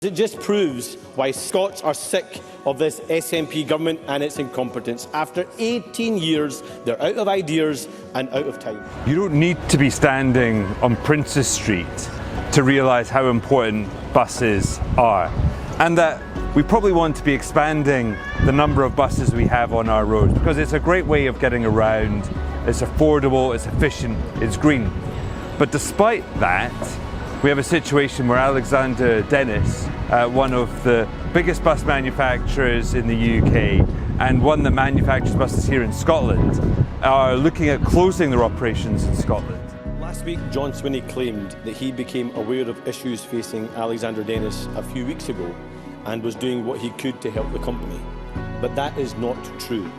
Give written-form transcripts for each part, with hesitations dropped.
It just proves why Scots are sick of this SNP government and its incompetence. After 18 years, they're out of ideas and out of time. You don't need to be standing on Princes Street to realise how important buses are, and that we probably want to be expanding the number of buses we have on our roads, because it's a great way of getting around, it's affordable, it's efficient, it's green. But despite that, we have a situation where Alexander Dennis, one of the biggest bus manufacturers in the UK and one that manufactures buses here in Scotland, are looking at closing their operations in Scotland. Last week, John Swinney claimed that he became aware of issues facing Alexander Dennis a few weeks ago and was doing what he could to help the company. But that is not true.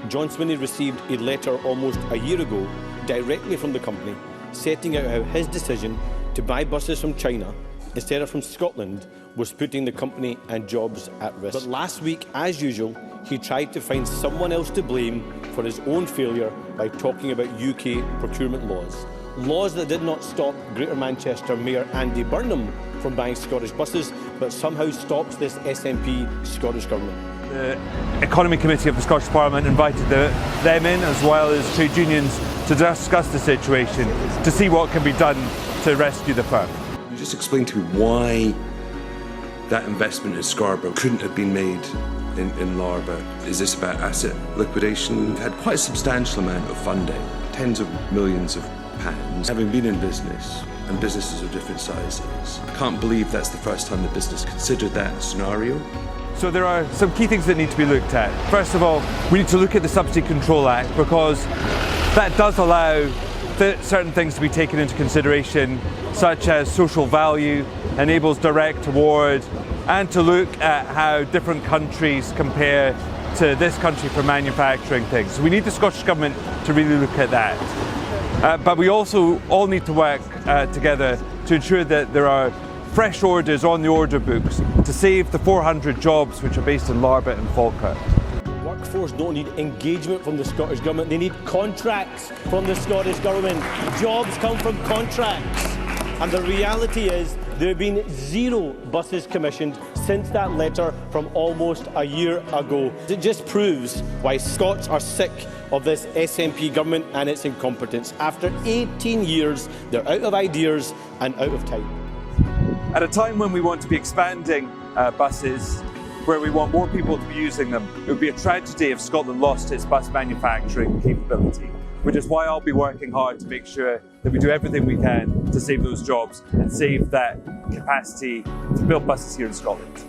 John Swinney received a letter almost a year ago directly from the company setting out how his decision to buy buses from China instead of from Scotland was putting the company and jobs at risk. But last week, as usual, he tried to find someone else to blame for his own failure by talking about UK procurement laws. Laws that did not stop Greater Manchester Mayor Andy Burnham from buying Scottish buses, but somehow stops this SNP Scottish Government. The Economy Committee of the Scottish Parliament invited them in, as well as trade unions, to discuss the situation, to see what can be done to rescue the firm. You just explain to me why that investment in Scarborough couldn't have been made in Larba. Is this about asset liquidation? We've had quite a substantial amount of funding, tens of millions of pounds. Having been in business, and businesses of different sizes, I can't believe that's the first time the business considered that scenario. So there are some key things that need to be looked at. First of all, we need to look at the Subsidy Control Act, because that does allow certain things to be taken into consideration, such as social value, enables direct award, and to look at how different countries compare to this country for manufacturing things. So we need the Scottish Government to really look at that. But we also all need to work together to ensure that there are fresh orders on the order books to save the 400 jobs which are based in Larba and Falkirk. Workforce don't need engagement from the Scottish Government, they need contracts from the Scottish Government. Jobs come from contracts. And the reality is there have been 0 buses commissioned since that letter from almost a year ago. It just proves why Scots are sick of this SNP government and its incompetence. After 18 years, they're out of ideas and out of time. At a time when we want to be expanding buses, where we want more people to be using them, it would be a tragedy if Scotland lost its bus manufacturing capability, which is why I'll be working hard to make sure that we do everything we can to save those jobs and save that capacity to build buses here in Scotland.